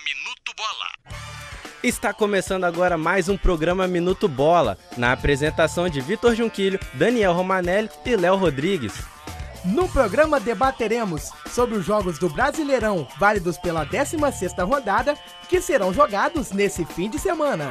Minuto Bola. Está começando agora mais um programa Minuto Bola, na apresentação de Vitor Junquilho, Daniel Romanelli e Léo Rodrigues. No programa debateremos sobre os jogos do Brasileirão, válidos pela 16ª rodada, que serão jogados nesse fim de semana.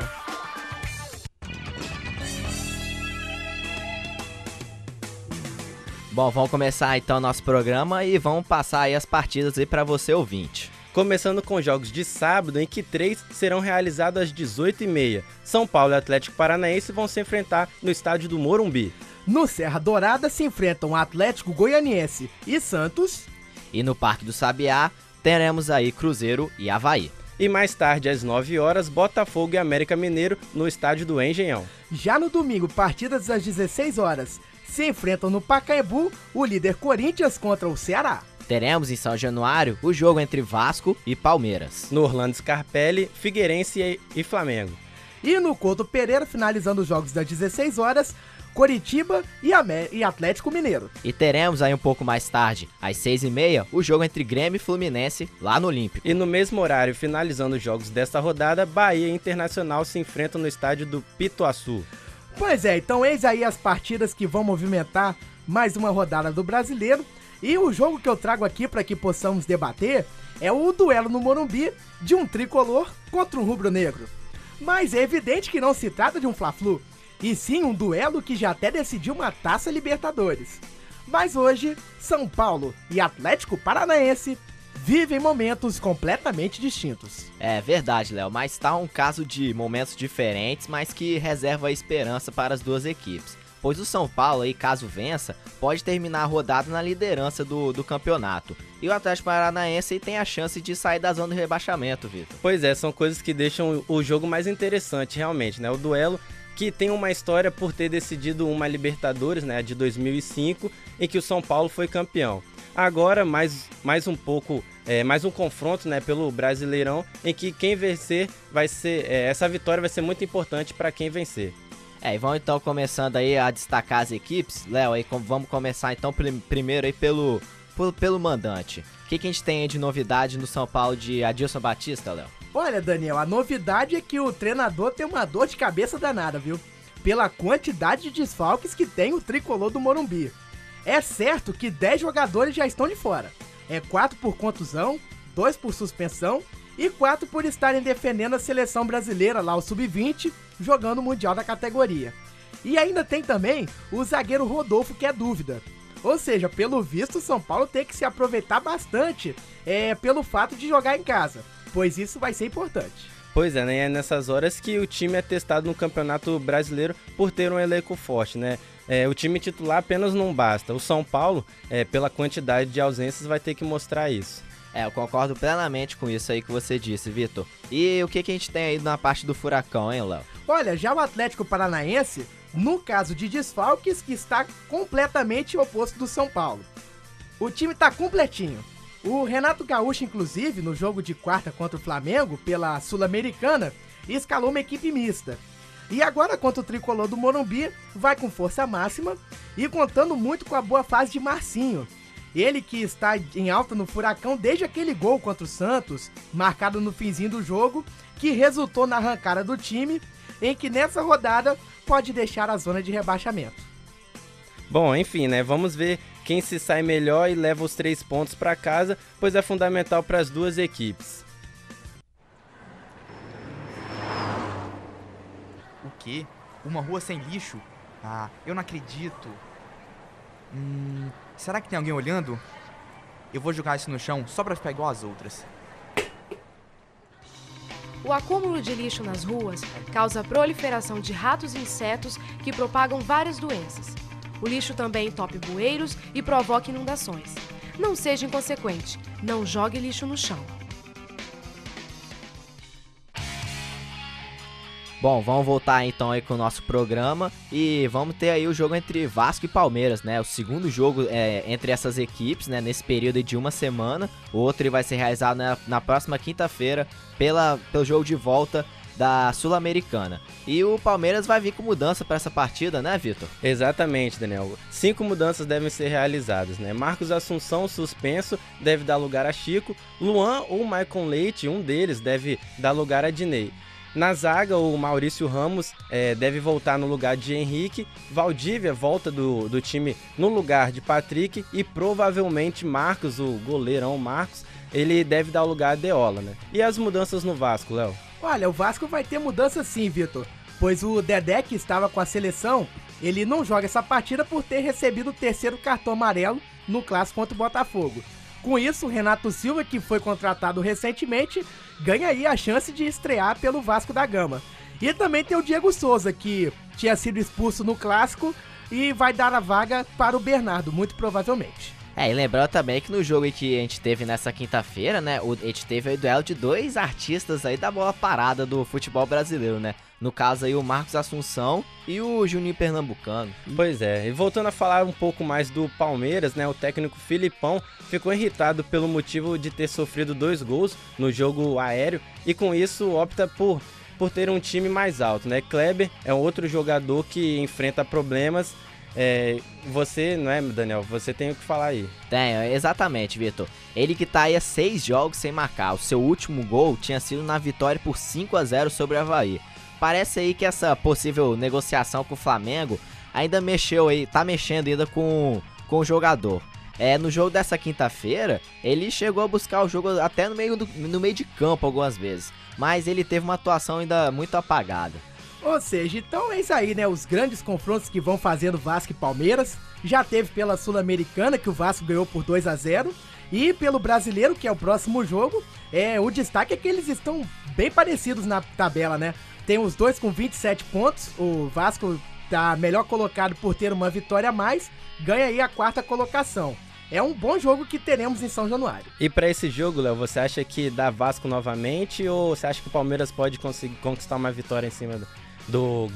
Bom, vamos começar então nosso programa e vamos passar aí as partidas aí para você ouvinte. Começando com jogos de sábado, em que 3 serão realizados às 18h30. São Paulo e Atlético Paranaense vão se enfrentar no estádio do Morumbi. No Serra Dourada se enfrentam Atlético Goianiense e Santos. E no Parque do Sabiá teremos aí Cruzeiro e Avaí. E mais tarde, às 9 horas, Botafogo e América Mineiro no estádio do Engenhão. Já no domingo, partidas às 16 horas, se enfrentam no Pacaembu o líder Corinthians contra o Ceará. Teremos em São Januário o jogo entre Vasco e Palmeiras. No Orlando Scarpelli, Figueirense e Flamengo. E no Couto Pereira, finalizando os jogos das 16 horas, Coritiba e Atlético Mineiro. E teremos aí um pouco mais tarde, às 6h30, o jogo entre Grêmio e Fluminense lá no Olímpico. E no mesmo horário, finalizando os jogos desta rodada, Bahia e Internacional se enfrentam no estádio do Pituaçu. Pois é, então eis aí as partidas que vão movimentar mais uma rodada do Brasileiro. E o jogo que eu trago aqui para que possamos debater é o duelo no Morumbi de um tricolor contra um rubro-negro. Mas é evidente que não se trata de um Fla-Flu, e sim um duelo que já até decidiu uma Taça Libertadores. Mas hoje, São Paulo e Atlético Paranaense vivem momentos completamente distintos. É verdade, Léo, mas tá um caso de momentos diferentes, mas que reserva a esperança para as duas equipes. Pois o São Paulo, aí, caso vença, pode terminar a rodada na liderança do campeonato. E o Atlético Paranaense tem a chance de sair da zona de rebaixamento, Vitor. Pois é, são coisas que deixam o jogo mais interessante, realmente, né? O duelo que tem uma história por ter decidido uma Libertadores, né, de 2005, em que o São Paulo foi campeão. Agora, mais um confronto, né, pelo Brasileirão, em que quem vencer vai ser... essa vitória vai ser muito importante para quem vencer. E vamos então começando aí a destacar as equipes. Léo, aí vamos começar então primeiro aí pelo mandante. O que a gente tem aí de novidade no São Paulo de Adilson Batista, Léo? Olha, Daniel, a novidade é que o treinador tem uma dor de cabeça danada, viu? Pela quantidade de desfalques que tem o tricolor do Morumbi. É certo que 10 jogadores já estão de fora. 4 por contusão, 2 por suspensão e 4 por estarem defendendo a seleção brasileira, lá o Sub-20, jogando o Mundial da categoria. E ainda tem também o zagueiro Rodolfo, que é dúvida. Ou seja, pelo visto, o São Paulo tem que se aproveitar bastante pelo fato de jogar em casa, pois isso vai ser importante. Pois é, né? É nessas horas que o time é testado no Campeonato Brasileiro por ter um elenco forte, né? O time titular apenas não basta. O São Paulo, pela quantidade de ausências, vai ter que mostrar isso. Eu concordo plenamente com isso aí que você disse, Vitor. E o que a gente tem aí na parte do Furacão, hein, Léo? Olha, já o Atlético Paranaense, no caso de desfalques, que está completamente oposto do São Paulo. O time está completinho. O Renato Gaúcho, inclusive, no jogo de quarta contra o Flamengo, pela Sul-Americana, escalou uma equipe mista. E agora, contra o tricolor do Morumbi, vai com força máxima e contando muito com a boa fase de Marcinho. Ele que está em alta no Furacão desde aquele gol contra o Santos, marcado no finzinho do jogo, que resultou na arrancada do time, em que nessa rodada pode deixar a zona de rebaixamento. Bom, enfim, né? Vamos ver quem se sai melhor e leva os 3 pontos para casa, pois é fundamental para as duas equipes. O quê? Uma rua sem lixo? Ah, eu não acredito. Será que tem alguém olhando? Eu vou jogar isso no chão só pra ficar igual às outras. O acúmulo de lixo nas ruas causa a proliferação de ratos e insetos que propagam várias doenças. O lixo também entope bueiros e provoca inundações. Não seja inconsequente, não jogue lixo no chão. Bom, vamos voltar então aí com o nosso programa e vamos ter aí o jogo entre Vasco e Palmeiras, né? O segundo jogo entre essas equipes, né? Nesse período de uma semana. O outro vai ser realizado na próxima quinta-feira pelo jogo de volta da Sul-Americana. E o Palmeiras vai vir com mudança para essa partida, né, Vitor? Exatamente, Daniel. 5 mudanças devem ser realizadas, né? Marcos Assunção, suspenso, deve dar lugar a Chico. Luan ou Maicon Leite, um deles, deve dar lugar a Diney. Na zaga, o Maurício Ramos deve voltar no lugar de Henrique. Valdívia volta do time no lugar de Patrick. E provavelmente Marcos, o goleirão Marcos, ele deve dar lugar a Deola, né? E as mudanças no Vasco, Léo? Olha, o Vasco vai ter mudança sim, Vitor. Pois o Dedé, que estava com a seleção, ele não joga essa partida por ter recebido o 3º cartão amarelo no clássico contra o Botafogo. Com isso, o Renato Silva, que foi contratado recentemente, ganha aí a chance de estrear pelo Vasco da Gama. E também tem o Diego Souza, que tinha sido expulso no clássico e vai dar a vaga para o Bernardo, muito provavelmente. E lembrando também que no jogo que a gente teve nessa quinta-feira, né, a gente teve aí o duelo de 2 artistas aí da bola parada do futebol brasileiro, né? No caso aí o Marcos Assunção e o Juninho Pernambucano. Pois é, e voltando a falar um pouco mais do Palmeiras, né, o técnico Filipão ficou irritado pelo motivo de ter sofrido 2 gols no jogo aéreo e com isso opta por ter um time mais alto, né? Kleber é um outro jogador que enfrenta problemas. Você, não é, Daniel? Você tem o que falar aí. Tenho, exatamente, Vitor. Ele que tá aí há 6 jogos sem marcar. O seu último gol tinha sido na vitória por 5-0 sobre o Avaí. Parece aí que essa possível negociação com o Flamengo ainda tá mexendo ainda com o jogador. No jogo dessa quinta-feira, ele chegou a buscar o jogo até no meio de campo algumas vezes. Mas ele teve uma atuação ainda muito apagada. Ou seja, então é isso aí, né? Os grandes confrontos que vão fazendo Vasco e Palmeiras. Já teve pela Sul-Americana, que o Vasco ganhou por 2-0. E pelo Brasileiro, que é o próximo jogo, o destaque é que eles estão bem parecidos na tabela, né? Tem os dois com 27 pontos. O Vasco tá melhor colocado por ter uma vitória a mais. Ganha aí a 4ª colocação. É um bom jogo que teremos em São Januário. E para esse jogo, Léo, você acha que dá Vasco novamente ou você acha que o Palmeiras pode conseguir conquistar uma vitória em cima do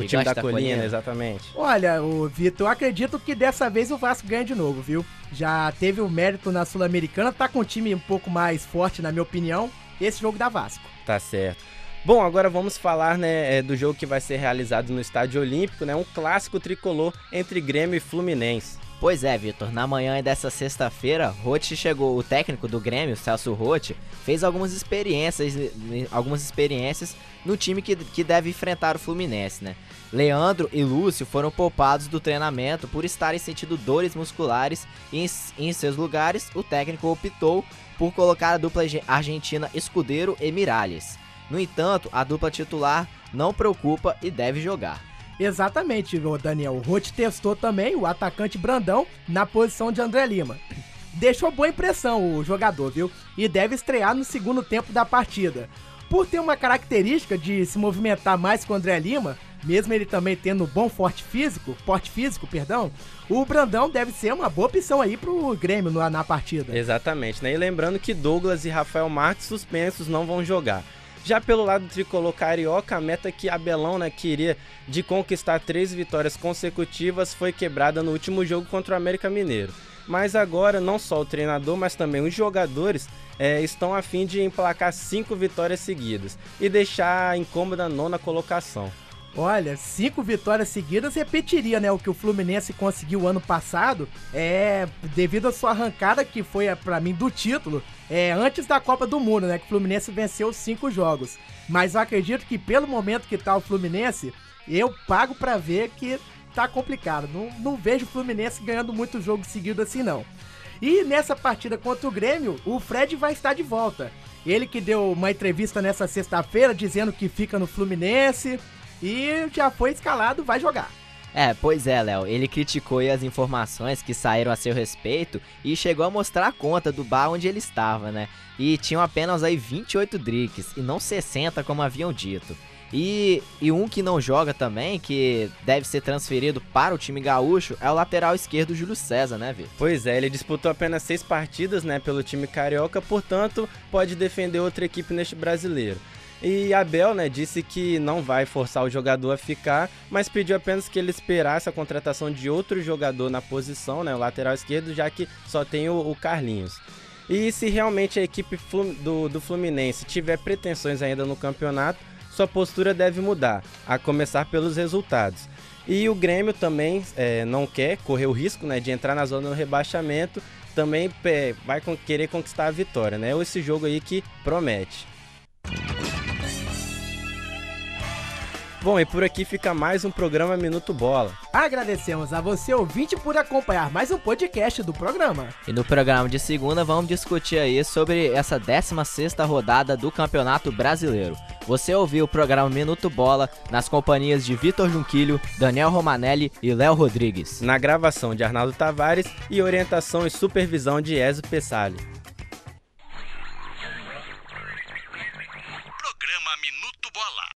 time da Colina, exatamente? Olha, Vitor, eu acredito que dessa vez o Vasco ganha de novo, viu? Já teve o mérito na Sul-Americana, tá com um time um pouco mais forte, na minha opinião. Esse jogo dá Vasco. Tá certo. Bom, agora vamos falar, né, do jogo que vai ser realizado no Estádio Olímpico, né? Um clássico tricolor entre Grêmio e Fluminense. Pois é, Vitor, na manhã dessa sexta-feira, o técnico do Grêmio, Celso Roth, fez algumas experiências no time que deve enfrentar o Fluminense, né? Leandro e Lúcio foram poupados do treinamento por estarem sentindo dores musculares e em seus lugares o técnico optou por colocar a dupla argentina Escudeiro e Miralles. No entanto, a dupla titular não preocupa e deve jogar. Exatamente, Daniel. O Roth testou também o atacante Brandão na posição de André Lima. Deixou boa impressão o jogador, viu? E deve estrear no segundo tempo da partida. Por ter uma característica de se movimentar mais que o André Lima, mesmo ele também tendo porte físico, o Brandão deve ser uma boa opção aí pro Grêmio na partida. Exatamente, né? E lembrando que Douglas e Rafael Marques suspensos não vão jogar. Já pelo lado do tricolor carioca, a meta que Abelão, né, queria de conquistar 3 vitórias consecutivas foi quebrada no último jogo contra o América Mineiro. Mas agora, não só o treinador, mas também os jogadores estão a fim de emplacar 5 vitórias seguidas e deixar a incômoda 9ª colocação. Olha, 5 vitórias seguidas repetiria, né, o que o Fluminense conseguiu ano passado, devido à sua arrancada, que foi, pra mim, do título, antes da Copa do Mundo, né, que o Fluminense venceu 5 jogos. Mas eu acredito que pelo momento que tá o Fluminense, eu pago pra ver que tá complicado. Não vejo o Fluminense ganhando muito jogo seguido assim, não. E nessa partida contra o Grêmio, o Fred vai estar de volta. Ele que deu uma entrevista nessa sexta-feira dizendo que fica no Fluminense e já foi escalado, vai jogar. Pois é, Léo, ele criticou aí as informações que saíram a seu respeito e chegou a mostrar a conta do bar onde ele estava, né? E tinham apenas aí 28 drinks e não 60 como haviam dito. E um que não joga também, que deve ser transferido para o time gaúcho, é o lateral esquerdo Júlio César, né, Vitor? Pois é, ele disputou apenas 6 partidas, né, pelo time carioca, portanto pode defender outra equipe neste brasileiro. E Abel, né, disse que não vai forçar o jogador a ficar, mas pediu apenas que ele esperasse a contratação de outro jogador na posição, né, o lateral esquerdo, já que só tem o Carlinhos. E se realmente a equipe do Fluminense tiver pretensões ainda no campeonato, sua postura deve mudar, a começar pelos resultados. E o Grêmio também não quer correr o risco, né, de entrar na zona do rebaixamento, também vai querer conquistar a vitória, né? Esse jogo aí que promete. Bom, e por aqui fica mais um programa Minuto Bola. Agradecemos a você, ouvinte, por acompanhar mais um podcast do programa. E no programa de segunda vamos discutir aí sobre essa 16ª rodada do Campeonato Brasileiro. Você ouviu o programa Minuto Bola nas companhias de Vitor Junquilho, Daniel Romanelli e Léo Rodrigues. Na gravação de Arnaldo Tavares e orientação e supervisão de Ezio Pessali.